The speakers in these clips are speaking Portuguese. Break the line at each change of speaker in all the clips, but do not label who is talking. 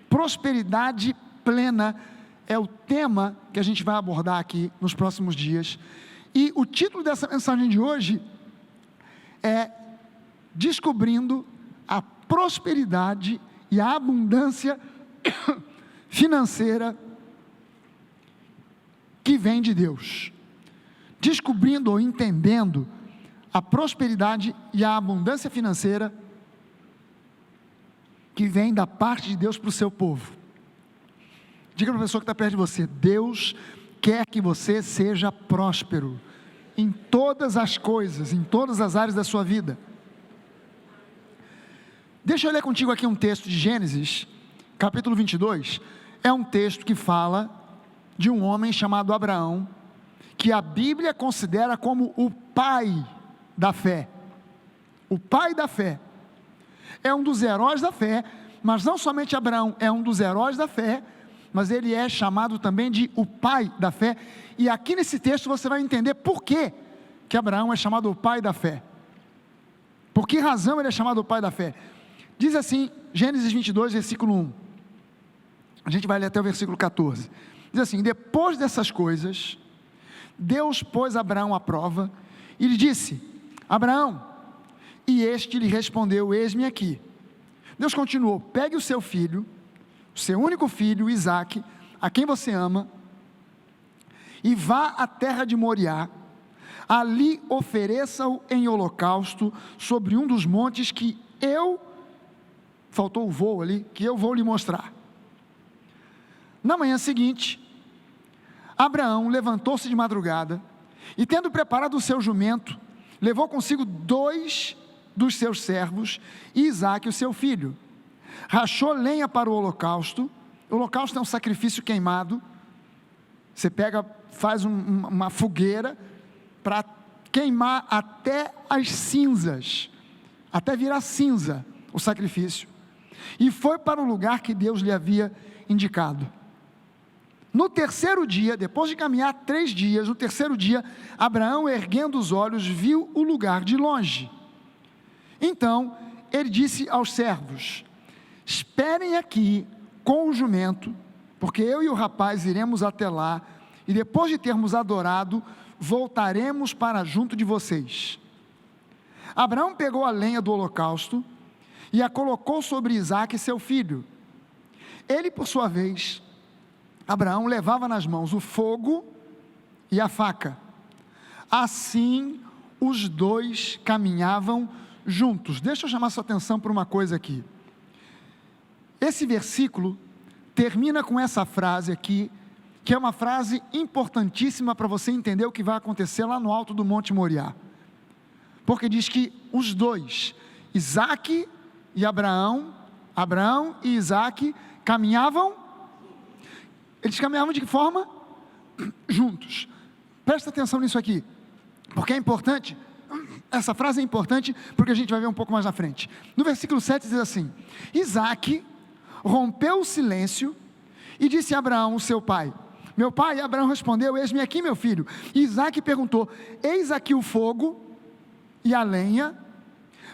Prosperidade plena é o tema que a gente vai abordar aqui nos próximos dias. E o título dessa mensagem de hoje é Descobrindo a prosperidade e a abundância financeira que vem de Deus. Descobrindo ou entendendo a prosperidade e a abundância financeira que vem da parte de Deus para o seu povo. Diga para a pessoa que está perto de você: Deus quer que você seja próspero em todas as coisas, em todas as áreas da sua vida. Deixa eu ler contigo aqui um texto de Gênesis, capítulo 22, é um texto que fala de um homem chamado Abraão, que a Bíblia considera como o pai da fé. O pai da fé. É um dos heróis da fé, mas não somente Abraão é um dos heróis da fé, mas ele é chamado também de o pai da fé. E aqui nesse texto você vai entender por que Abraão é chamado o pai da fé. Por que razão ele é chamado o pai da fé? Diz assim, Gênesis 22, versículo 1. A gente vai ler até o versículo 14. Diz assim: depois dessas coisas, Deus pôs Abraão à prova e lhe disse: Abraão, e este lhe respondeu: eis-me aqui. Deus continuou: pegue o seu filho, o seu único filho, Isaque, a quem você ama, e vá à terra de Moriá, ali ofereça-o em holocausto sobre um dos montes que faltou o voo ali, que eu vou lhe mostrar. Na manhã seguinte, Abraão levantou-se de madrugada, e tendo preparado o seu jumento, levou consigo 2 dos seus servos, e Isaque, o seu filho. Rachou lenha para o holocausto. O holocausto é um sacrifício queimado. Você faz uma fogueira para queimar até as cinzas, até virar cinza o sacrifício. E foi para o lugar que Deus lhe havia indicado. No terceiro dia, depois de caminhar 3 dias, no terceiro dia, Abraão, erguendo os olhos, viu o lugar de longe. Então, ele disse aos servos: esperem aqui com o jumento, porque eu e o rapaz iremos até lá, e depois de termos adorado, voltaremos para junto de vocês. Abraão pegou a lenha do holocausto, e a colocou sobre Isaque, seu filho. Ele, por sua vez, Abraão levava nas mãos o fogo e a faca. Assim, os 2 caminhavam juntos. Deixa eu chamar sua atenção para uma coisa aqui. Esse versículo termina com essa frase aqui, que é uma frase importantíssima para você entender o que vai acontecer lá no alto do Monte Moriá. Porque diz que os 2, Isaque e Abraão e Isaque, eles caminhavam de que forma? Juntos. Presta atenção nisso aqui, porque é importante. Essa frase é importante, porque a gente vai ver um pouco mais na frente. No versículo 7 diz assim: Isaque rompeu o silêncio e disse a Abraão, seu pai: meu pai. E Abraão respondeu: eis-me aqui, meu filho. E Isaque perguntou: eis aqui o fogo e a lenha,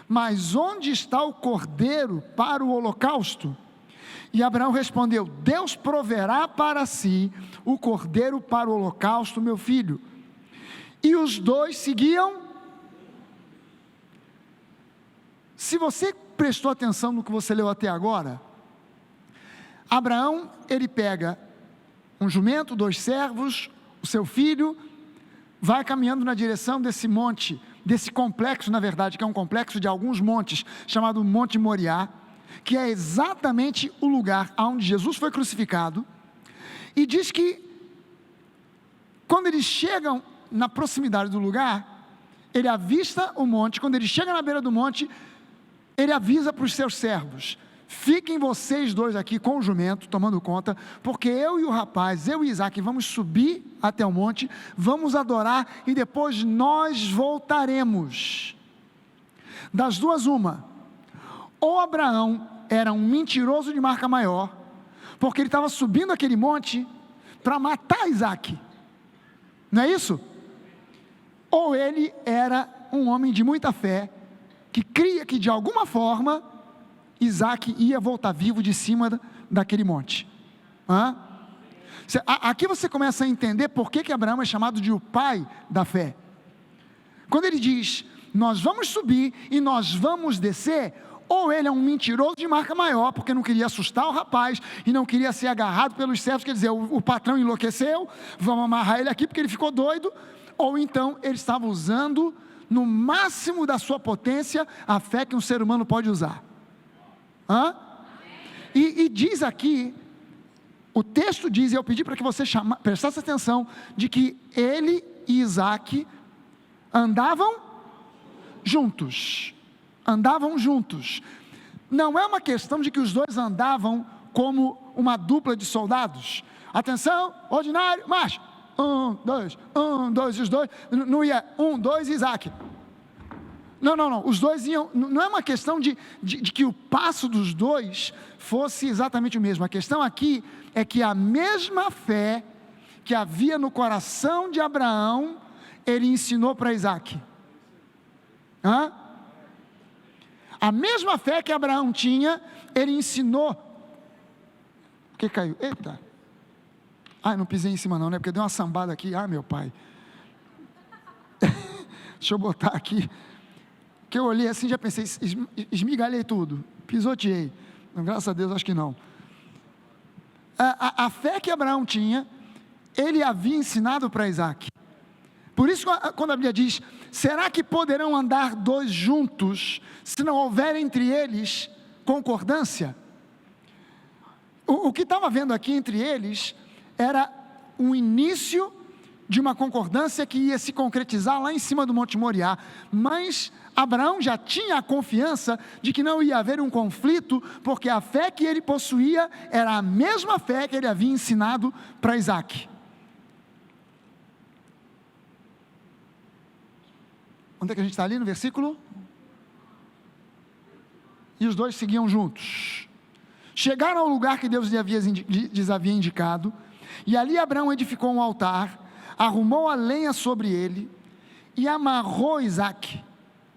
mas onde está o cordeiro para o holocausto? E Abraão respondeu: Deus proverá para si o cordeiro para o holocausto, meu filho. E os 2 seguiam. Se você prestou atenção no que você leu até agora, Abraão, ele pega um jumento, 2 servos, o seu filho, vai caminhando na direção desse monte, desse complexo, na verdade, que é um complexo de alguns montes, chamado Monte Moriá, que é exatamente o lugar onde Jesus foi crucificado. E diz que, quando eles chegam na proximidade do lugar, ele avista o monte. Quando ele chega na beira do monte, ele avisa para os seus servos: fiquem vocês 2 aqui com o jumento, tomando conta, porque eu e o rapaz, eu e Isaque, vamos subir até o monte, vamos adorar, e depois nós voltaremos. Das duas, uma: ou Abraão era um mentiroso de marca maior, porque ele estava subindo aquele monte para matar Isaque, não é isso? Ou ele era um homem de muita fé, que cria que de alguma forma Isaque ia voltar vivo de cima daquele monte. Aqui você começa a entender por que Abraão é chamado de o pai da fé. Quando ele diz, nós vamos subir e nós vamos descer, ou ele é um mentiroso de marca maior, porque não queria assustar o rapaz, e não queria ser agarrado pelos servos, quer dizer, o patrão enlouqueceu, vamos amarrar ele aqui porque ele ficou doido, ou então ele estava usando, no máximo da sua potência, a fé que um ser humano pode usar. E diz aqui, o texto diz, e eu pedi para que você prestasse atenção, de que ele e Isaac andavam juntos. Não é uma questão de que os dois andavam como uma dupla de soldados. Atenção, ordinário, marcha. 1, 2, 1, 2, e os dois, não ia 1, 2, Isaac. Não, os dois iam, não é uma questão de que o passo dos dois fosse exatamente o mesmo. A questão aqui é que a mesma fé que havia no coração de Abraão, ele ensinou para Isaac. A mesma fé que Abraão tinha, ele ensinou. O que caiu? Eita! Não pisei em cima não, né? Porque deu uma sambada aqui. Meu pai. Deixa eu botar aqui. Que eu olhei assim, já pensei, esmigalhei tudo, pisoteei. Graças a Deus, acho que não. A fé que Abraão tinha, ele havia ensinado para Isaac. Por isso, quando a Bíblia diz, será que poderão andar dois juntos, se não houver entre eles concordância? O que estava havendo aqui entre eles, era um início de uma concordância que ia se concretizar lá em cima do Monte Moriá, mas Abraão já tinha a confiança de que não ia haver um conflito, porque a fé que ele possuía, era a mesma fé que ele havia ensinado para Isaac. Onde é que a gente está ali? No versículo? E os dois seguiam juntos. Chegaram ao lugar que Deus lhes havia indicado, e ali Abraão edificou um altar, arrumou a lenha sobre ele, e amarrou Isaac,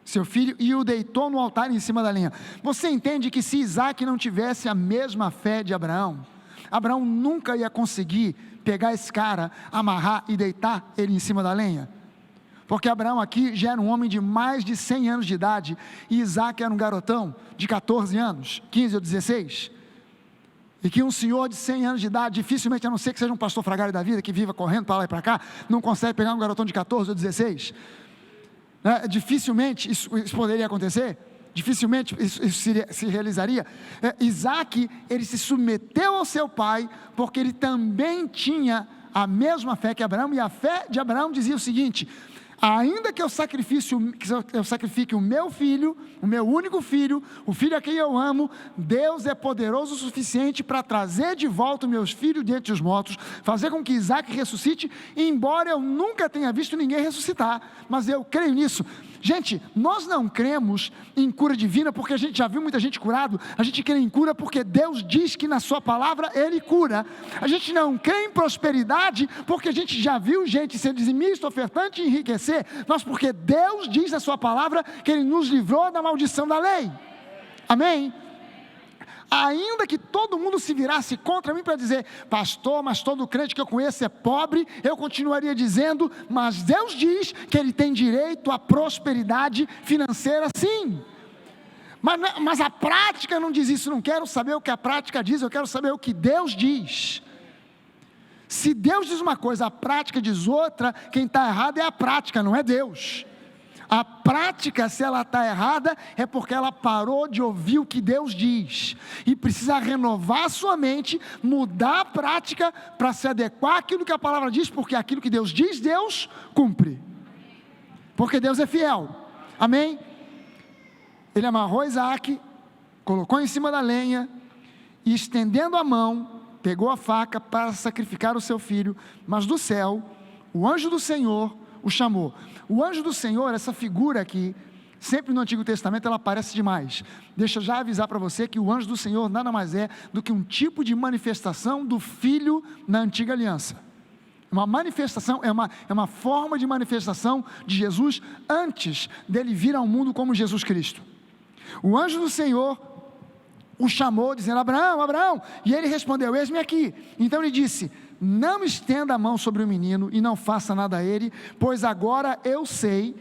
seu filho, e o deitou no altar em cima da lenha. Você entende que se Isaac não tivesse a mesma fé de Abraão, Abraão nunca ia conseguir pegar esse cara, amarrar e deitar ele em cima da lenha? Porque Abraão aqui já era um homem de mais de 100 anos de idade, e Isaac era um garotão de 14 anos, 15 ou 16, e que um senhor de 100 anos de idade, dificilmente, a não ser que seja um pastor fragário da vida, que viva correndo para lá e para cá, não consegue pegar um garotão de 14 ou 16, dificilmente isso poderia acontecer, dificilmente isso se realizaria. Isaac, ele se submeteu ao seu pai, porque ele também tinha a mesma fé que Abraão, e a fé de Abraão dizia o seguinte: ainda que eu sacrifique o meu filho, o meu único filho, o filho a quem eu amo, Deus é poderoso o suficiente para trazer de volta os meus filhos dentre os mortos, fazer com que Isaac ressuscite, embora eu nunca tenha visto ninguém ressuscitar, mas eu creio nisso. Gente, nós não cremos em cura divina porque a gente já viu muita gente curado, a gente crê em cura porque Deus diz que na sua palavra Ele cura. A gente não crê em prosperidade porque a gente já viu gente ser dizimista, ofertante e enriquecer, mas porque Deus diz na sua palavra que Ele nos livrou da maldição da lei. Amém? Ainda que todo mundo se virasse contra mim para dizer, pastor, mas todo crente que eu conheço é pobre, eu continuaria dizendo, mas Deus diz que ele tem direito à prosperidade financeira, sim. Mas a prática não diz isso. Não quero saber o que a prática diz, eu quero saber o que Deus diz. Se Deus diz uma coisa, a prática diz outra, quem está errado é a prática, não é Deus. A prática, se ela está errada, é porque ela parou de ouvir o que Deus diz, e precisa renovar a sua mente, mudar a prática, para se adequar àquilo que a palavra diz, porque aquilo que Deus diz, Deus cumpre, porque Deus é fiel. Amém? Ele amarrou Isaac, colocou em cima da lenha, e estendendo a mão, pegou a faca para sacrificar o seu filho, mas do céu, o anjo do Senhor o chamou. O anjo do Senhor, essa figura aqui, sempre no Antigo Testamento ela aparece demais. Deixa eu já avisar para você que o anjo do Senhor nada mais é do que um tipo de manifestação do Filho na Antiga Aliança. Uma manifestação, é uma forma de manifestação de Jesus antes dele vir ao mundo como Jesus Cristo. O anjo do Senhor o chamou, dizendo: Abraão, Abraão, e ele respondeu: eis-me aqui. Então ele disse: não estenda a mão sobre o menino e não faça nada a ele, pois agora eu sei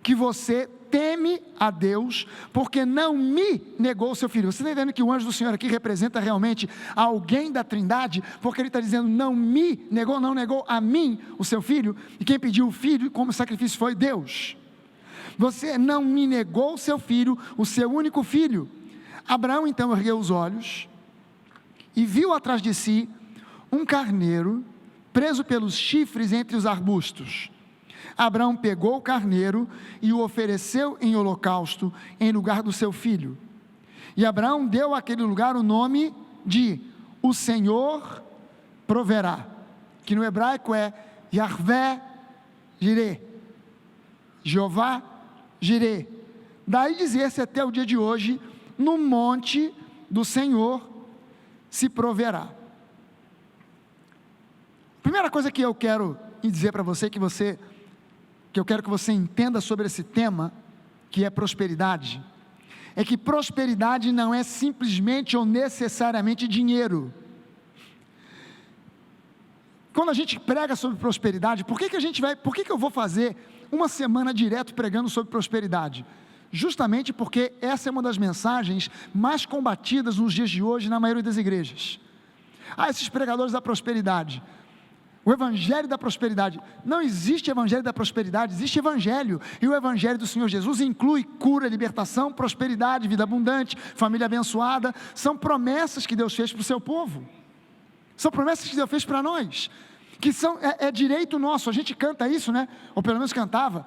que você teme a Deus, porque não me negou o seu filho. Você está entendendo que o anjo do Senhor aqui representa realmente alguém da Trindade, porque ele está dizendo: não me negou, não negou a mim o seu filho, e quem pediu o filho como sacrifício foi Deus. Você não me negou o seu filho, o seu único filho. Abraão então ergueu os olhos e viu atrás de si um carneiro preso pelos chifres entre os arbustos. Abraão pegou o carneiro e o ofereceu em holocausto em lugar do seu filho. E Abraão deu àquele lugar o nome de O Senhor Proverá, que no hebraico é Yahvé Jireh, Jeová Jireh. Daí dizer-se até o dia de hoje: no monte do Senhor se proverá. Primeira coisa que eu quero dizer para você, que eu quero que você entenda sobre esse tema, que é prosperidade, é que prosperidade não é simplesmente ou necessariamente dinheiro. Quando a gente prega sobre prosperidade, por que eu vou fazer uma semana direto pregando sobre prosperidade? Justamente porque essa é uma das mensagens mais combatidas nos dias de hoje na maioria das igrejas. Esses pregadores da prosperidade, o evangelho da prosperidade. Não existe evangelho da prosperidade, existe evangelho, e o evangelho do Senhor Jesus inclui cura, libertação, prosperidade, vida abundante, família abençoada. São promessas que Deus fez para o seu povo, são promessas que Deus fez para nós, que é direito nosso. A gente canta isso, né? Ou pelo menos cantava,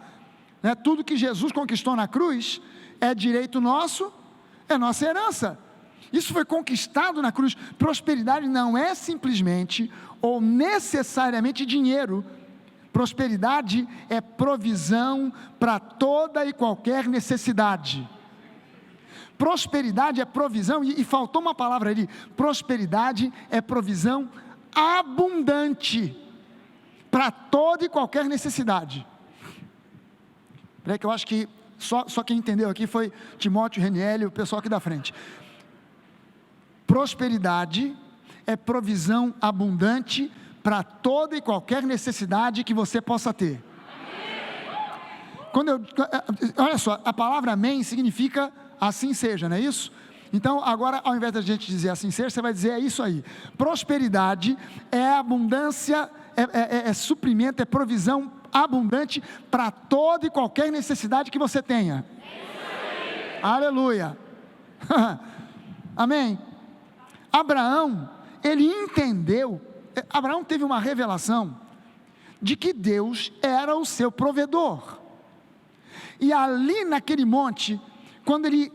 né? Tudo que Jesus conquistou na cruz é direito nosso, é nossa herança. Isso foi conquistado na cruz. Prosperidade não é simplesmente ou necessariamente dinheiro. Prosperidade é provisão para toda e qualquer necessidade. Prosperidade é provisão, e faltou uma palavra ali: prosperidade é provisão abundante para toda e qualquer necessidade. Peraí, que eu acho que só quem entendeu aqui foi Timóteo, Reniel, o pessoal aqui da frente. Prosperidade é provisão abundante para toda e qualquer necessidade que você possa ter. Olha só, a palavra amém significa assim seja, não é isso? Então agora, ao invés da gente dizer assim seja, você vai dizer: é isso aí. Prosperidade é abundância, é suprimento, é provisão abundante para toda e qualquer necessidade que você tenha. Aleluia. Amém. Abraão, ele entendeu, Abraão teve uma revelação de que Deus era o seu provedor. E ali naquele monte, quando ele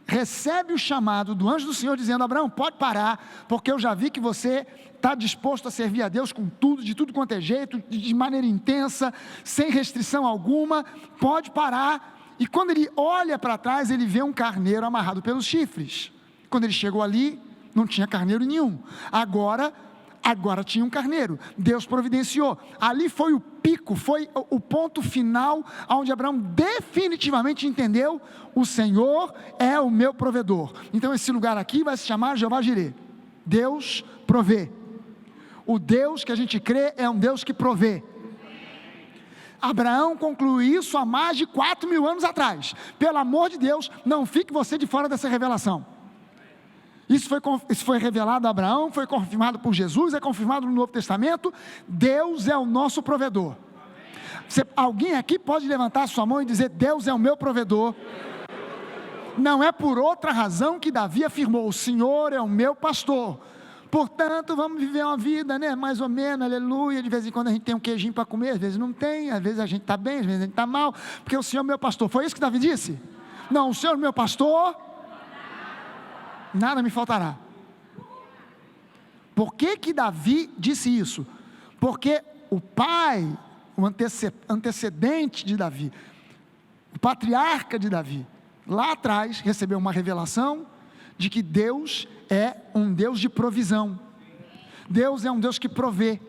recebe o chamado do anjo do Senhor dizendo: Abraão, pode parar, porque eu já vi que você está disposto a servir a Deus com tudo, de tudo quanto é jeito, de maneira intensa, sem restrição alguma, pode parar. E quando ele olha para trás, ele vê um carneiro amarrado pelos chifres. Quando ele chegou ali, não tinha carneiro nenhum. Agora tinha um carneiro. Deus providenciou. Ali foi o pico, foi o ponto final, onde Abraão definitivamente entendeu: o Senhor é o meu provedor. Então esse lugar aqui vai se chamar Jeová Jireh. Deus provê. O Deus que a gente crê é um Deus que provê. Abraão concluiu isso há mais de 4.000 anos atrás. Pelo amor de Deus, não fique você de fora dessa revelação. Isso foi revelado a Abraão, foi confirmado por Jesus, é confirmado no Novo Testamento. Deus é o nosso provedor. Alguém aqui pode levantar a sua mão e dizer: Deus é o meu provedor. Não é por outra razão que Davi afirmou: o Senhor é o meu pastor, portanto vamos viver uma vida, né, mais ou menos, aleluia. De vez em quando a gente tem um queijinho para comer, às vezes não tem, às vezes a gente está bem, às vezes a gente está mal, porque o Senhor é o meu pastor. Foi isso que Davi disse? Não, o Senhor é o meu pastor, nada me faltará. Por que Davi disse isso? Porque o pai, o antecedente de Davi, o patriarca de Davi, lá atrás recebeu uma revelação de que Deus é um Deus de provisão. Deus é um Deus que provê.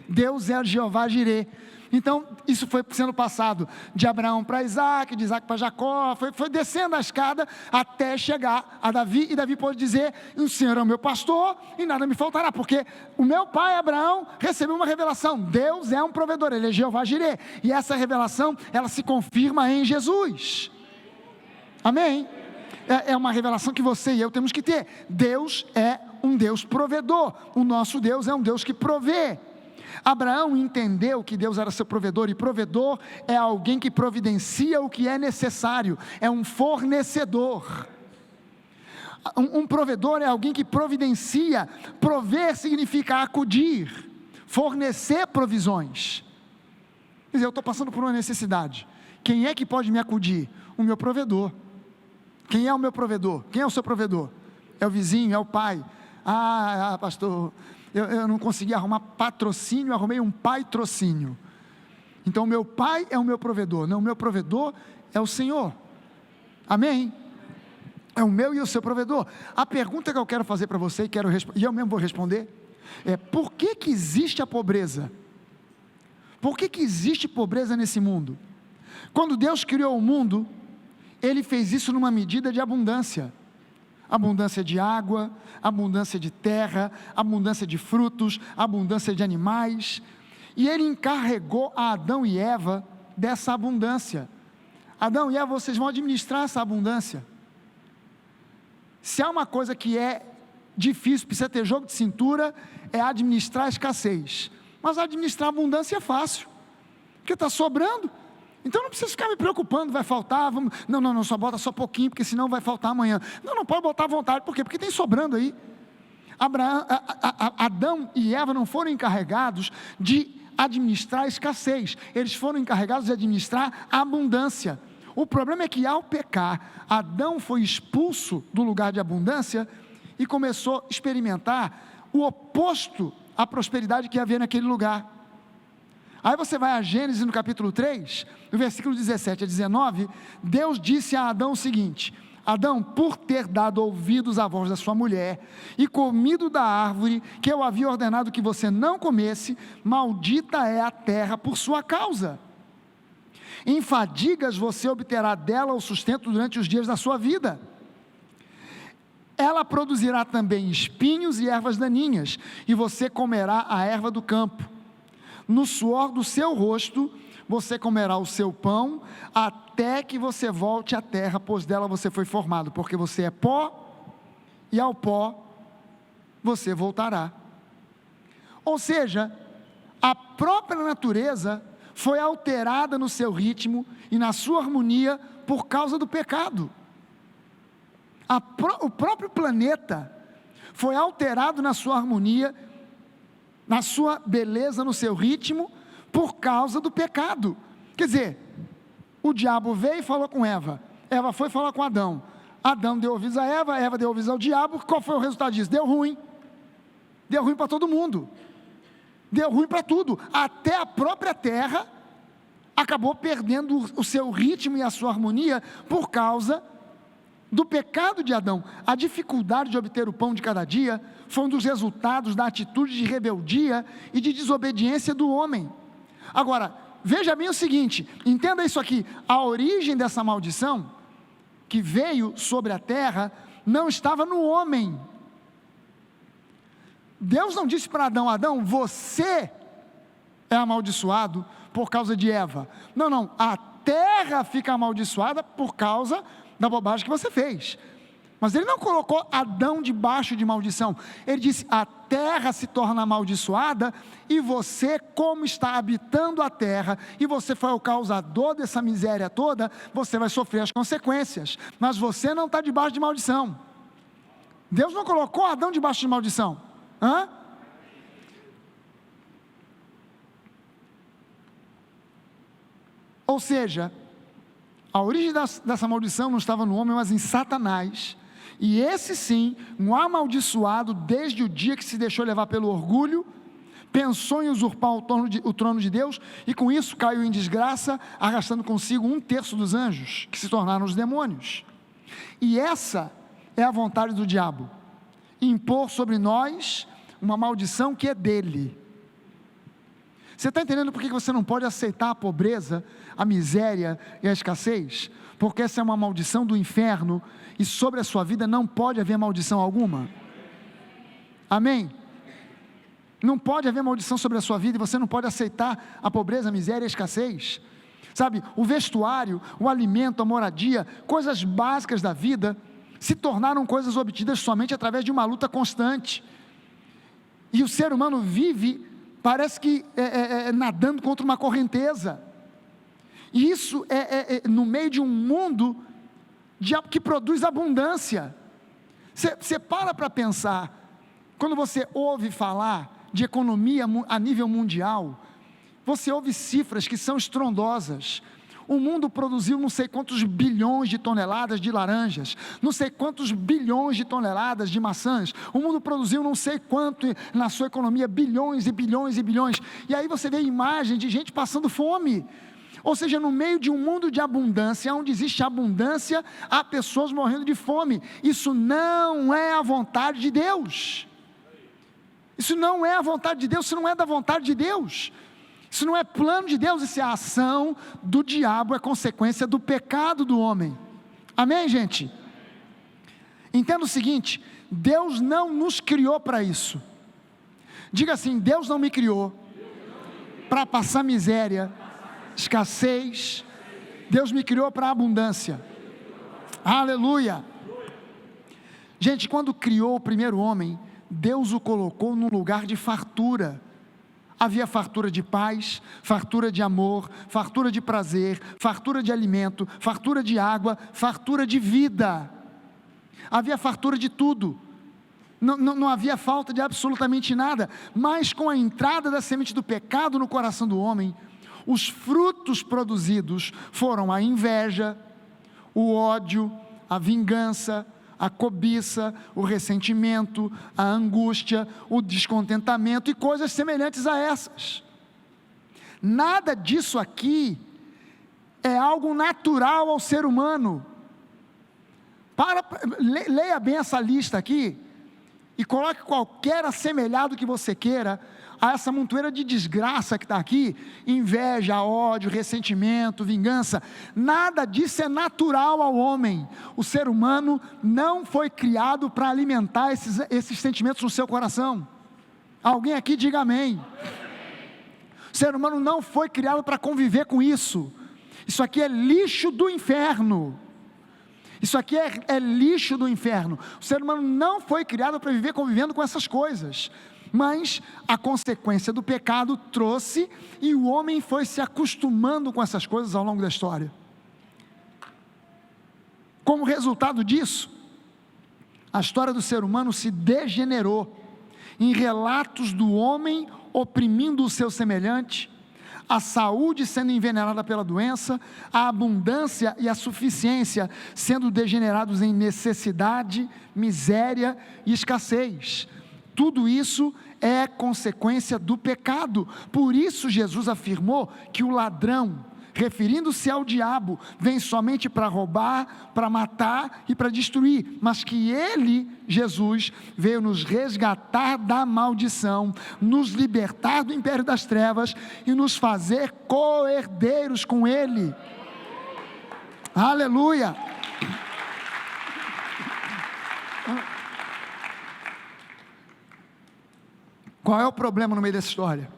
Deus é Jeová Jireh. Então, isso foi sendo passado de Abraão para Isaac, de Isaac para Jacó, foi descendo a escada até chegar a Davi, e Davi pôde dizer: o Senhor é o meu pastor e nada me faltará, porque o meu pai Abraão recebeu uma revelação, Deus é um provedor, Ele é Jeová Jireh, e essa revelação, ela se confirma em Jesus, amém? É uma revelação que você e eu temos que ter. Deus é um Deus provedor, o nosso Deus é um Deus que provê. Abraão entendeu que Deus era seu provedor, e provedor é alguém que providencia o que é necessário, é um fornecedor. Um provedor é alguém que providencia. Prover significa acudir, fornecer provisões. Quer dizer, eu estou passando por uma necessidade, quem é que pode me acudir? O meu provedor. Quem é o meu provedor? Quem é o seu provedor? É o vizinho, é o pai. Pastor, eu não consegui arrumar patrocínio, arrumei um patrocínio. Então o meu pai é o meu provedor. Não, o meu provedor é o Senhor, amém? É o meu e o seu provedor. A pergunta que eu quero fazer para você, e eu mesmo vou responder, é: por que existe a pobreza? Por que existe pobreza nesse mundo? Quando Deus criou o mundo, Ele fez isso numa medida de abundância. Abundância de água, abundância de terra, abundância de frutos, abundância de animais. E Ele encarregou a Adão e Eva dessa abundância. Adão e Eva, vocês vão administrar essa abundância. Se há uma coisa que é difícil, precisa ter jogo de cintura, é administrar a escassez. Mas administrar a abundância é fácil, porque está sobrando. Então não precisa ficar me preocupando, vai faltar, não, só bota só pouquinho, porque senão vai faltar amanhã. Não pode botar à vontade, por quê? Porque tem sobrando aí. Adão e Eva não foram encarregados de administrar a escassez, eles foram encarregados de administrar a abundância. O problema é que ao pecar, Adão foi expulso do lugar de abundância e começou a experimentar o oposto à prosperidade que havia naquele lugar. Aí você vai a Gênesis no capítulo 3, no versículo 17 a 19, Deus disse a Adão o seguinte: Adão, por ter dado ouvidos à voz da sua mulher, e comido da árvore que eu havia ordenado que você não comesse, maldita é a terra por sua causa. Em fadigas você obterá dela o sustento durante os dias da sua vida. Ela produzirá também espinhos e ervas daninhas, e você comerá a erva do campo. No suor do seu rosto você comerá o seu pão, até que você volte à terra, pois dela você foi formado, porque você é pó, e ao pó você voltará. Ou seja, a própria natureza foi alterada no seu ritmo e na sua harmonia por causa do pecado. O próprio planeta foi alterado na sua harmonia, na sua beleza, no seu ritmo, por causa do pecado. Quer dizer, o diabo veio e falou com Eva, Eva foi falar com Adão, Adão deu ouvidos a Eva, Eva deu ouvidos ao diabo. Qual foi o resultado disso? Deu ruim para todo mundo, deu ruim para tudo, até a própria terra acabou perdendo o seu ritmo e a sua harmonia por causa do pecado de Adão. A dificuldade de obter o pão de cada dia foi um dos resultados da atitude de rebeldia e de desobediência do homem. Agora, veja bem o seguinte, entenda isso aqui: a origem dessa maldição que veio sobre a terra não estava no homem. Deus não disse para Adão: Adão, você é amaldiçoado por causa de Eva. Não, a terra fica amaldiçoada por causa da bobagem que você fez. Mas Ele não colocou Adão debaixo de maldição. Ele disse: a terra se torna amaldiçoada, e você, como está habitando a terra, e você foi o causador dessa miséria toda, você vai sofrer as consequências, mas você não está debaixo de maldição. Deus não colocou Adão debaixo de maldição. Ou seja, a origem dessa maldição não estava no homem, mas em Satanás. E esse sim, um amaldiçoado desde o dia que se deixou levar pelo orgulho, pensou em usurpar o trono de Deus, e com isso caiu em desgraça, arrastando consigo 1/3 dos anjos, que se tornaram os demônios. E essa é a vontade do diabo: impor sobre nós uma maldição que é dele. Você está entendendo por que você não pode aceitar a pobreza, a miséria e a escassez? Porque essa é uma maldição do inferno, e sobre a sua vida não pode haver maldição alguma. Amém? Não pode haver maldição sobre a sua vida, e você não pode aceitar a pobreza, a miséria e a escassez. Sabe, o vestuário, o alimento, a moradia, coisas básicas da vida, se tornaram coisas obtidas somente através de uma luta constante. E o ser humano vive, parece que nadando contra uma correnteza. E isso no meio de um mundo que produz abundância. Você para pensar, quando você ouve falar de economia a nível mundial, você ouve cifras que são estrondosas. O mundo produziu não sei quantos bilhões de toneladas de laranjas, não sei quantos bilhões de toneladas de maçãs. O mundo produziu não sei quanto na sua economia, bilhões e bilhões e bilhões. E aí você vê imagem de gente passando fome. Ou seja, no meio de um mundo de abundância, onde existe abundância, há pessoas morrendo de fome. Isso não é a vontade de Deus. Isso não é a vontade de Deus, isso não é da vontade de Deus. Isso não é plano de Deus, isso é a ação do diabo, é consequência do pecado do homem. Amém, gente? Entenda o seguinte: Deus não nos criou para isso. Diga assim: Deus não me criou para passar miséria, escassez. Deus me criou para abundância. Aleluia. Gente, quando criou o primeiro homem, Deus o colocou num lugar de fartura. Havia fartura de paz, fartura de amor, fartura de prazer, fartura de alimento, fartura de água, fartura de vida. Havia fartura de tudo. Não havia falta de absolutamente nada. Mas com a entrada da semente do pecado no coração do homem, os frutos produzidos foram a inveja, o ódio, a vingança, a cobiça, o ressentimento, a angústia, o descontentamento e coisas semelhantes a essas. Nada disso aqui é algo natural ao ser humano. Leia bem essa lista aqui e coloque qualquer assemelhado que você queira a essa montoeira de desgraça que está aqui: inveja, ódio, ressentimento, vingança. Nada disso é natural ao homem. O ser humano não foi criado para alimentar esses sentimentos no seu coração. Alguém aqui diga amém. O ser humano não foi criado para conviver com isso. Isso aqui é lixo do inferno. Isso aqui é lixo do inferno. O ser humano não foi criado para viver convivendo com essas coisas. Mas a consequência do pecado trouxe, e o homem foi se acostumando com essas coisas ao longo da história. Como resultado disso, a história do ser humano se degenerou em relatos do homem oprimindo o seu semelhante, a saúde sendo envenenada pela doença, a abundância e a suficiência sendo degenerados em necessidade, miséria e escassez. Tudo isso é consequência do pecado. Por isso Jesus afirmou que o ladrão, referindo-se ao diabo, vem somente para roubar, para matar e para destruir, mas que ele, Jesus, veio nos resgatar da maldição, nos libertar do império das trevas e nos fazer co-herdeiros com ele. Aleluia! Qual é o problema no meio dessa história?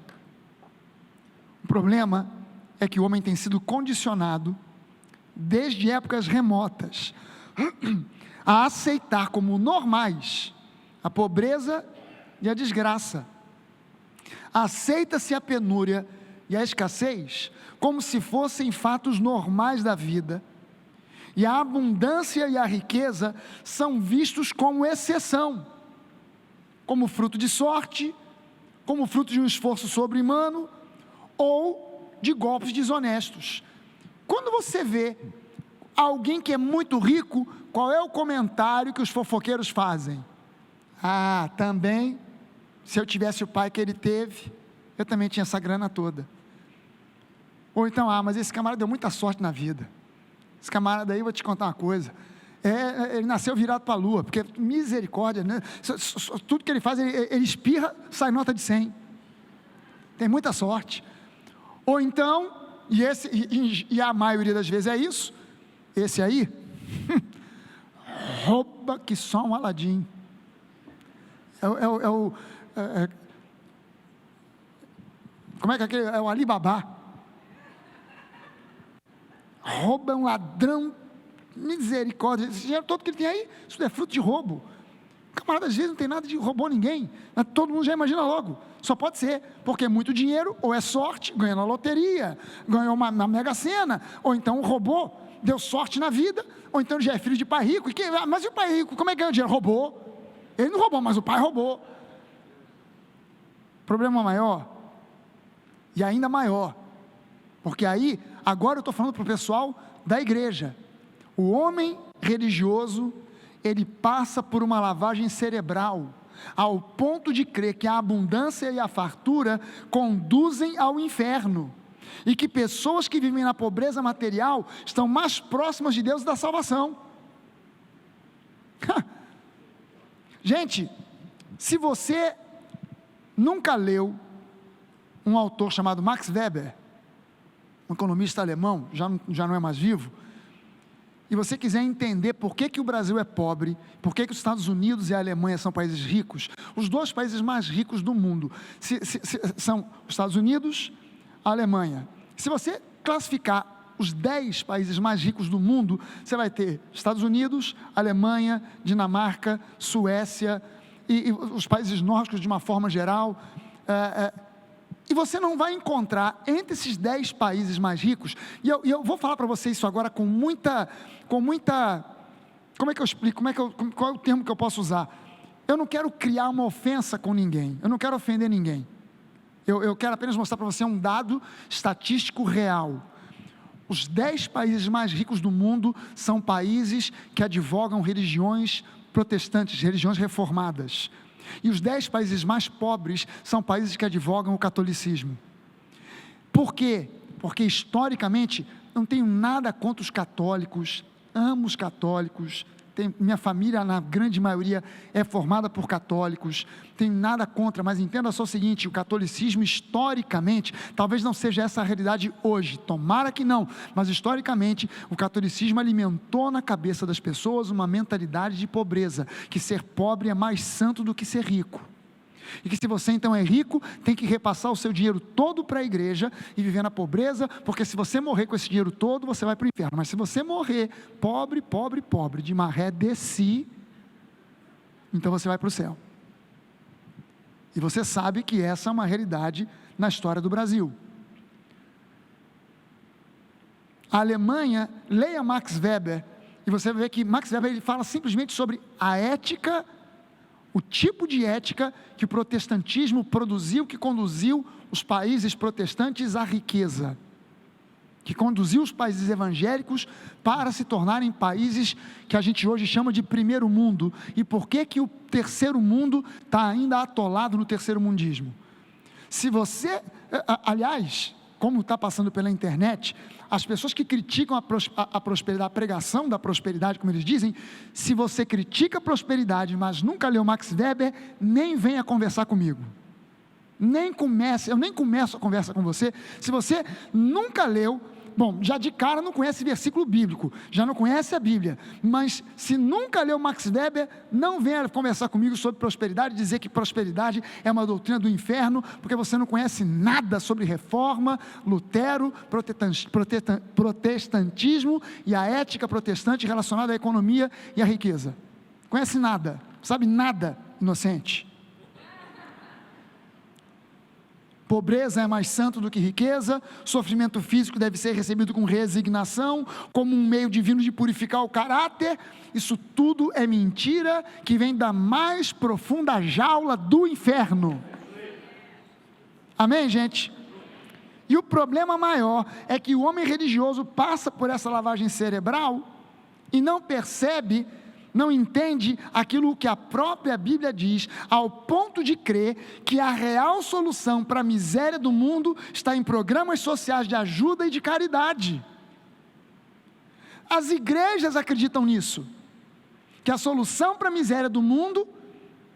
O problema é que o homem tem sido condicionado, desde épocas remotas, a aceitar como normais a pobreza e a desgraça. Aceita-se a penúria e a escassez como se fossem fatos normais da vida, e a abundância e a riqueza são vistos como exceção, como fruto de sorte, como fruto de um esforço sobre-humano, ou de golpes desonestos. Quando você vê alguém que é muito rico, qual é o comentário que os fofoqueiros fazem? Ah, também, se eu tivesse o pai que ele teve, eu também tinha essa grana toda. Ou então, mas esse camarada deu muita sorte na vida. Esse camarada aí, vou te contar uma coisa, ele nasceu virado para a lua, porque misericórdia, né? Tudo que ele faz, ele espirra, sai nota de 100, tem muita sorte. Ou então, e a maioria das vezes é isso, esse aí, rouba que só um Aladim. Como é que é aquele? É o Alibabá. Rouba, é um ladrão, misericórdia. Esse dinheiro todo que ele tem aí, isso é fruto de roubo. O camarada às vezes não tem nada de roubou ninguém, mas todo mundo já imagina logo. Só pode ser, porque é muito dinheiro, ou é sorte, ganhou na loteria, ganhou na Mega Sena, ou então roubou, deu sorte na vida, ou então já é filho de pai rico. Mas e o pai rico, como é que ganhou dinheiro? Roubou. Ele não roubou, mas o pai roubou. Problema maior, e ainda maior, porque aí, agora eu estou falando para o pessoal da igreja, o homem religioso, ele passa por uma lavagem cerebral, ao ponto de crer que a abundância e a fartura conduzem ao inferno, e que pessoas que vivem na pobreza material estão mais próximas de Deus e da salvação. Gente, se você nunca leu um autor chamado Max Weber, um economista alemão, já não é mais vivo, e você quiser entender por que o Brasil é pobre, por que os Estados Unidos e a Alemanha são países ricos, os dois países mais ricos do mundo, são os Estados Unidos, a Alemanha. Se você classificar os 10 países mais ricos do mundo, você vai ter Estados Unidos, Alemanha, Dinamarca, Suécia, e os países nórdicos de uma forma geral, e você não vai encontrar entre esses 10 países mais ricos, e eu vou falar para você isso agora com muita, como é que eu explico, qual é o termo que eu posso usar? Eu não quero criar uma ofensa com ninguém, eu não quero ofender ninguém, eu quero apenas mostrar para você um dado estatístico real. Os 10 países mais ricos do mundo são países que advogam religiões protestantes, religiões reformadas. E os 10 países mais pobres são países que advogam o catolicismo. Por quê? Porque historicamente, não tenho nada contra os católicos, amo os católicos, minha família, na grande maioria, é formada por católicos, tenho nada contra, mas entenda só o seguinte, o catolicismo historicamente, talvez não seja essa a realidade hoje, tomara que não, mas historicamente, o catolicismo alimentou na cabeça das pessoas uma mentalidade de pobreza, que ser pobre é mais santo do que ser rico, e que se você então é rico, tem que repassar o seu dinheiro todo para a igreja, e viver na pobreza, porque se você morrer com esse dinheiro todo, você vai para o inferno, mas se você morrer pobre, de maré de si, então você vai para o céu, e você sabe que essa é uma realidade na história do Brasil. A Alemanha, leia Max Weber, e você vai ver que Max Weber ele fala simplesmente sobre a ética, o tipo de ética que o protestantismo produziu, que conduziu os países protestantes à riqueza, que conduziu os países evangélicos para se tornarem países que a gente hoje chama de primeiro mundo. E por que o terceiro mundo está ainda atolado no terceiro mundismo? Se você, aliás, como está passando pela internet, as pessoas que criticam a prosperidade, a pregação da prosperidade, como eles dizem, se você critica a prosperidade, mas nunca leu Max Weber, nem venha conversar comigo, eu nem começo a conversa com você, se você nunca leu, bom, já de cara não conhece versículo bíblico, já não conhece a Bíblia, mas se nunca leu Max Weber, não venha conversar comigo sobre prosperidade, dizer que prosperidade é uma doutrina do inferno, porque você não conhece nada sobre reforma, Lutero, protestantismo e a ética protestante relacionada à economia e à riqueza, conhece nada, sabe nada, inocente. Pobreza é mais santo do que riqueza, sofrimento físico deve ser recebido com resignação, como um meio divino de purificar o caráter. Isso tudo é mentira que vem da mais profunda jaula do inferno. Amém, gente? E o problema maior é que o homem religioso passa por essa lavagem cerebral e não percebe, não entende aquilo que a própria Bíblia diz, ao ponto de crer que a real solução para a miséria do mundo está em programas sociais de ajuda e de caridade. As igrejas acreditam nisso, que a solução para a miséria do mundo,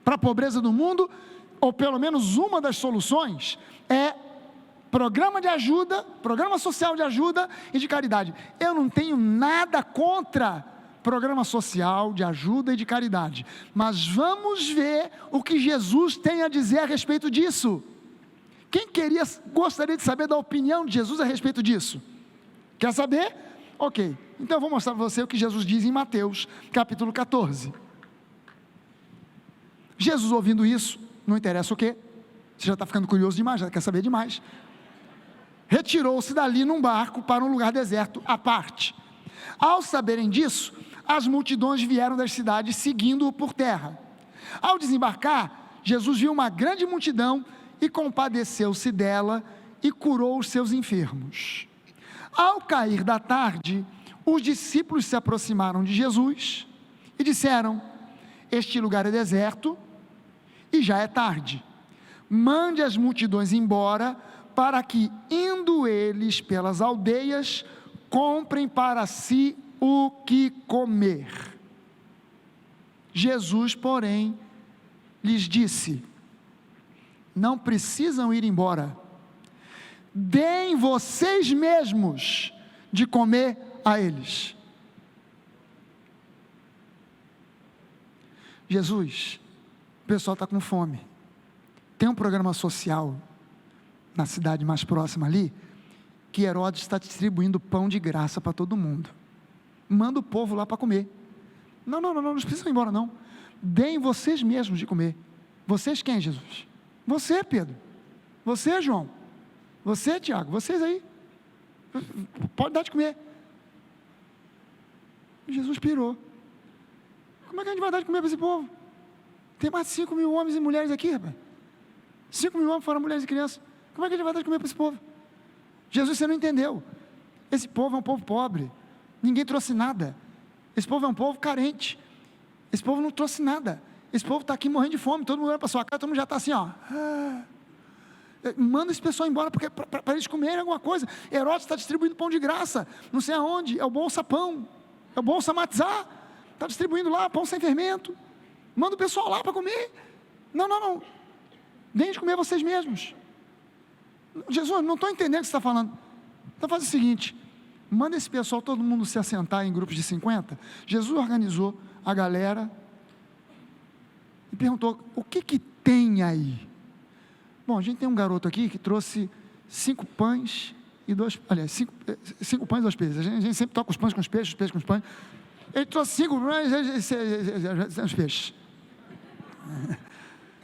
para a pobreza do mundo, ou pelo menos uma das soluções, é programa de ajuda, programa social de ajuda e de caridade. Eu não tenho nada contra programa social de ajuda e de caridade, mas vamos ver o que Jesus tem a dizer a respeito disso. Quem gostaria de saber da opinião de Jesus a respeito disso? Quer saber? Ok, então eu vou mostrar para você o que Jesus diz em Mateus, capítulo 14. Jesus, ouvindo isso, não interessa o quê? Você já está ficando curioso demais, já quer saber demais. Retirou-se dali num barco para um lugar deserto à parte. Ao saberem disso, as multidões vieram das cidades seguindo-o por terra. Ao desembarcar, Jesus viu uma grande multidão e compadeceu-se dela e curou os seus enfermos. Ao cair da tarde, os discípulos se aproximaram de Jesus e disseram: este lugar é deserto e já é tarde. Mande as multidões embora, para que, indo eles pelas aldeias, comprem para si o que comer. Jesus, porém, lhes disse: não precisam ir embora, deem vocês mesmos de comer a eles. Jesus, o pessoal está com fome, tem um programa social na cidade mais próxima ali, que Herodes está distribuindo pão de graça para todo mundo, manda o povo lá para comer. Não precisam ir embora não, deem vocês mesmos de comer. Vocês quem, Jesus? Você, Pedro, você, João, você, Tiago, vocês aí, pode dar de comer. Jesus pirou. Como é que a gente vai dar de comer para esse povo? Tem mais de 5 mil homens e mulheres aqui, rapaz. 5 mil homens fora mulheres e crianças. Como é que a gente vai dar de comer para esse povo? Jesus, você não entendeu. Esse povo é um povo pobre, ninguém trouxe nada. Esse povo é um povo carente, esse povo não trouxe nada. Esse povo está aqui morrendo de fome, todo mundo olha para sua cara, todo mundo já está assim, ó. Manda esse pessoal embora, para eles comerem alguma coisa. Herodes está distribuindo pão de graça, não sei aonde, é o Bolsa Pão, é o Bolsa Matzá, está distribuindo lá, pão sem fermento. Manda o pessoal lá para comer. Não, deem de comer vocês mesmos. Jesus, não estou entendendo o que você está falando. Então faz o seguinte, manda esse pessoal, todo mundo se assentar em grupos de 50. Jesus organizou a galera e perguntou: o que tem aí? Bom, a gente tem um garoto aqui que trouxe 5 pães e 2, aliás, 5 pães e 2 peixes. A gente sempre toca os pães com os peixes com os pães. Ele trouxe 5 pães e 2 peixes.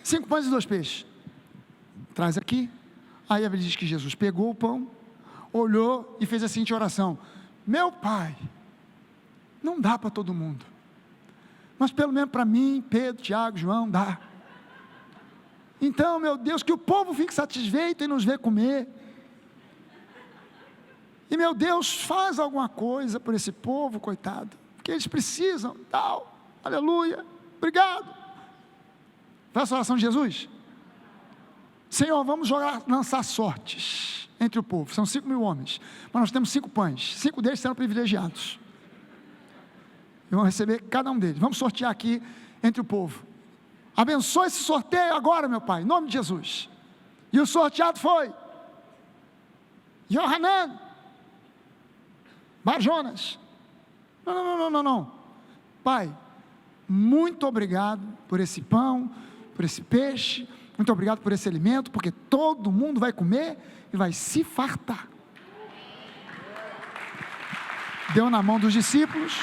5 pães e 2 peixes. Traz aqui. Aí a Bíblia diz que Jesus pegou o pão, olhou e fez a seguinte oração: meu Pai, não dá para todo mundo, mas pelo menos para mim, Pedro, Tiago, João, dá. Então, meu Deus, que o povo fique satisfeito e nos vê comer. E meu Deus, faz alguma coisa por esse povo, coitado, que eles precisam, tal, aleluia, obrigado. Faz a oração de Jesus. Senhor, vamos lançar sortes entre o povo, são 5 mil homens, mas nós temos 5 pães, 5 deles serão privilegiados, e vão receber cada um deles, vamos sortear aqui entre o povo. Abençoe esse sorteio agora, meu Pai, em nome de Jesus. E o sorteado foi Yohanan Bar Jonas. Não, Pai, muito obrigado por esse pão, por esse peixe, muito obrigado por esse alimento, porque todo mundo vai comer e vai se fartar. Deu na mão dos discípulos.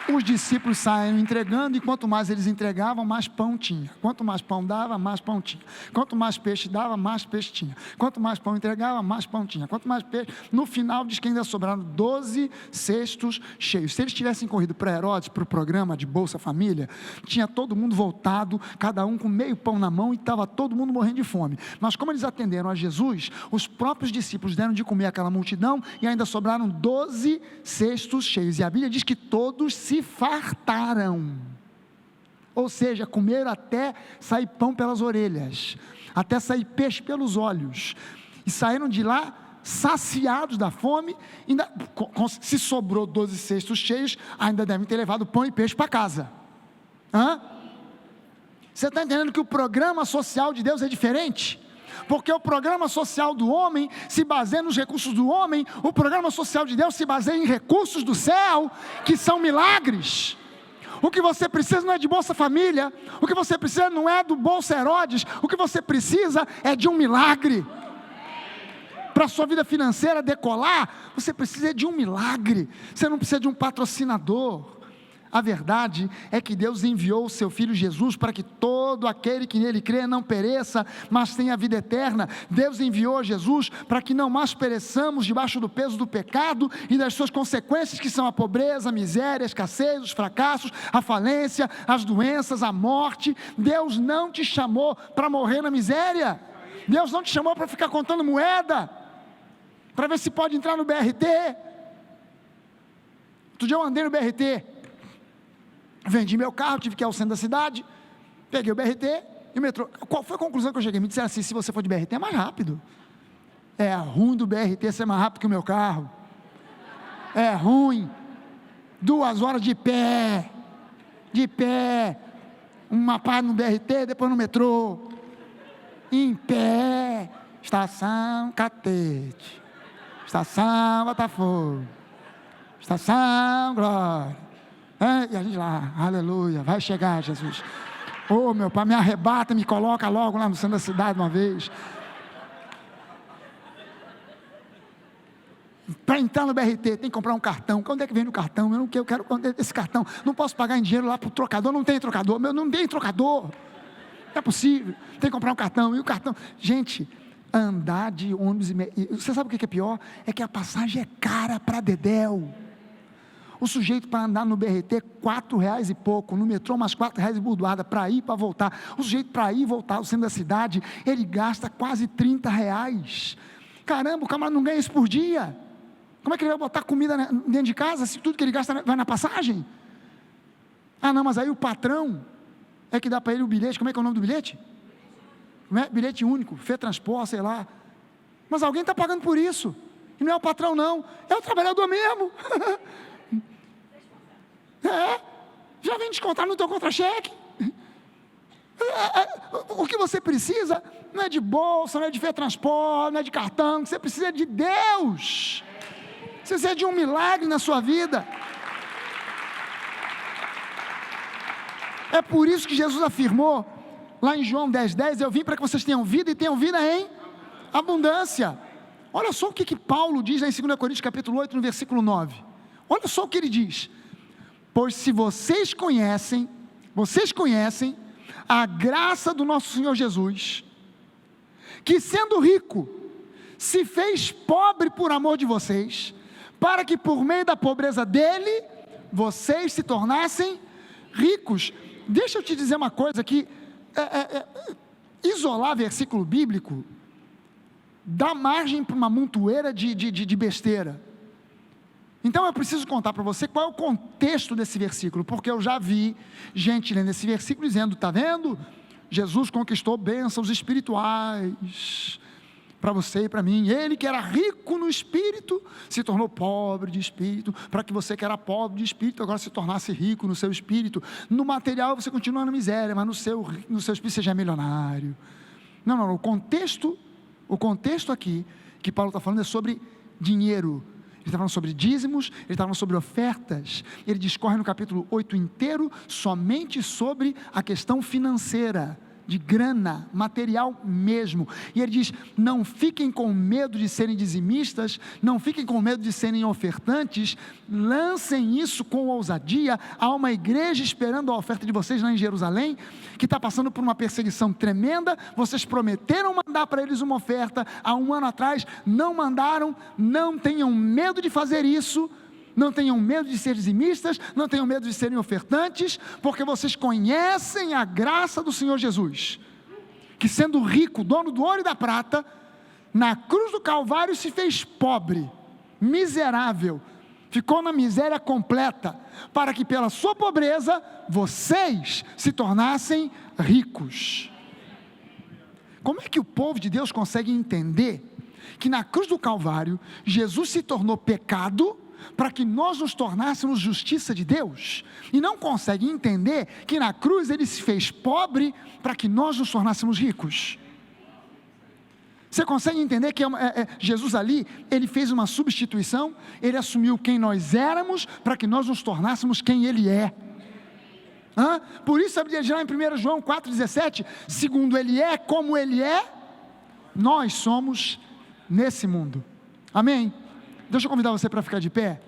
Os discípulos saíram entregando, e quanto mais eles entregavam, mais pão tinha. Quanto mais pão dava, mais pão tinha. Quanto mais peixe dava, mais peixe tinha. Quanto mais pão entregava, mais pão tinha. Quanto mais peixe... No final diz que ainda sobraram 12 cestos cheios. Se eles tivessem corrido para Herodes, para o programa de Bolsa Família, tinha todo mundo voltado, cada um com meio pão na mão, e estava todo mundo morrendo de fome. Mas como eles atenderam a Jesus, os próprios discípulos deram de comer àquela multidão, e ainda sobraram 12 cestos cheios. E a Bíblia diz que todos se fartaram, ou seja, comeram até sair pão pelas orelhas, até sair peixe pelos olhos, e saíram de lá saciados da fome. Ainda, se sobrou 12 cestos cheios, ainda devem ter levado pão e peixe para casa. Você está entendendo que o programa social de Deus é diferente? porque o programa social do homem se baseia nos recursos do homem, o programa social de Deus se baseia em recursos do céu, que são milagres. O que você precisa não é de Bolsa Família, o que você precisa não é do Bolsa Herodes, o que você precisa é de um milagre. Para a sua vida financeira decolar, você precisa de um milagre, você não precisa de um patrocinador. A verdade é que Deus enviou o seu Filho Jesus para que todo aquele que nele crê não pereça, mas tenha vida eterna. Deus enviou Jesus para que não mais pereçamos debaixo do peso do pecado e das suas consequências, que são a pobreza, a miséria, a escassez, os fracassos, a falência, as doenças, a morte. Deus não te chamou para morrer na miséria. Deus não te chamou para ficar contando moeda, para ver se pode entrar no BRT. Outro dia eu andei no BRT, vendi meu carro, tive que ir ao centro da cidade, peguei o BRT e o metrô. Qual foi a conclusão que eu cheguei? Me disseram assim: se você for de BRT é mais rápido. É ruim do BRT ser mais rápido que o meu carro. É ruim. 2 horas de pé, uma parte no BRT, depois no metrô, em pé, estação Catete, estação Botafogo, estação Glória. E a gente lá, aleluia, vai chegar Jesus. Meu pai, me arrebata, me coloca logo lá no centro da cidade uma vez. Para entrar no BRT, tem que comprar um cartão. Onde é que vem o cartão? Eu quero esse cartão. Não posso pagar em dinheiro lá para o trocador, não tem trocador. Não tem trocador. Não é possível. Tem que comprar um cartão. E o cartão. Gente, andar de ônibus. Você sabe o que é pior? É que a passagem é cara para dedéu. O sujeito para andar no BRT, R$4 e pouco, no metrô mais R$4 e burdoada, para ir e para voltar. O sujeito para ir e voltar ao centro da cidade, ele gasta quase R$30. Caramba, o camarada não ganha isso por dia. Como é que ele vai botar comida dentro de casa, se tudo que ele gasta vai na passagem? Não, mas aí o patrão é que dá para ele o bilhete. Como é que é o nome do bilhete? Bilhete único, FETransport, sei lá. Mas alguém está pagando por isso, e não é o patrão não, é o trabalhador mesmo. Já vem descontar no teu contra-cheque. O que você precisa não é de bolsa, não é de FETransport, não é de cartão. O que você precisa é de Deus. Você precisa de um milagre na sua vida. É por isso que Jesus afirmou lá em João 10:10, eu vim para que vocês tenham vida e tenham vida em abundância. Olha só o que Paulo diz lá em 2 Coríntios capítulo 8, no versículo 9. Olha só o que ele diz: pois se vocês conhecem a graça do nosso Senhor Jesus, que sendo rico, se fez pobre por amor de vocês, para que por meio da pobreza dele, vocês se tornassem ricos. Deixa eu te dizer uma coisa aqui, isolar versículo bíblico, dá margem para uma montoeira de besteira. Então eu preciso contar para você qual é o contexto desse versículo, porque eu já vi gente lendo esse versículo dizendo: está vendo? Jesus conquistou bênçãos espirituais para você e para mim. Ele que era rico no espírito se tornou pobre de espírito, para que você que era pobre de espírito agora se tornasse rico no seu espírito. No material você continua na miséria, mas no seu espírito você já é milionário. Não, o contexto aqui que Paulo está falando é sobre dinheiro. Ele está falando sobre dízimos, ele está falando sobre ofertas. Ele discorre no capítulo 8 inteiro somente sobre a questão financeira, de grana, material mesmo. E ele diz: não fiquem com medo de serem dizimistas, não fiquem com medo de serem ofertantes, lancem isso com ousadia. Há uma igreja esperando a oferta de vocês lá em Jerusalém, que está passando por uma perseguição tremenda. Vocês prometeram mandar para eles uma oferta há 1 ano atrás, não mandaram. Não tenham medo de fazer isso, não tenham medo de ser dizimistas, não tenham medo de serem ofertantes, porque vocês conhecem a graça do Senhor Jesus, que sendo rico, dono do ouro e da prata, na cruz do Calvário se fez pobre, miserável, ficou na miséria completa, para que pela sua pobreza, vocês se tornassem ricos. Como é que o povo de Deus consegue entender que na cruz do Calvário, Jesus se tornou pecado, para que nós nos tornássemos justiça de Deus, e não consegue entender que na cruz ele se fez pobre, para que nós nos tornássemos ricos? Você consegue entender que Jesus ali, ele fez uma substituição, ele assumiu quem nós éramos, para que nós nos tornássemos quem ele é. Por isso a Bíblia diz lá em 1 João 4,17, segundo ele é, como ele é, nós somos nesse mundo. Amém? Deixa eu convidar você para ficar de pé.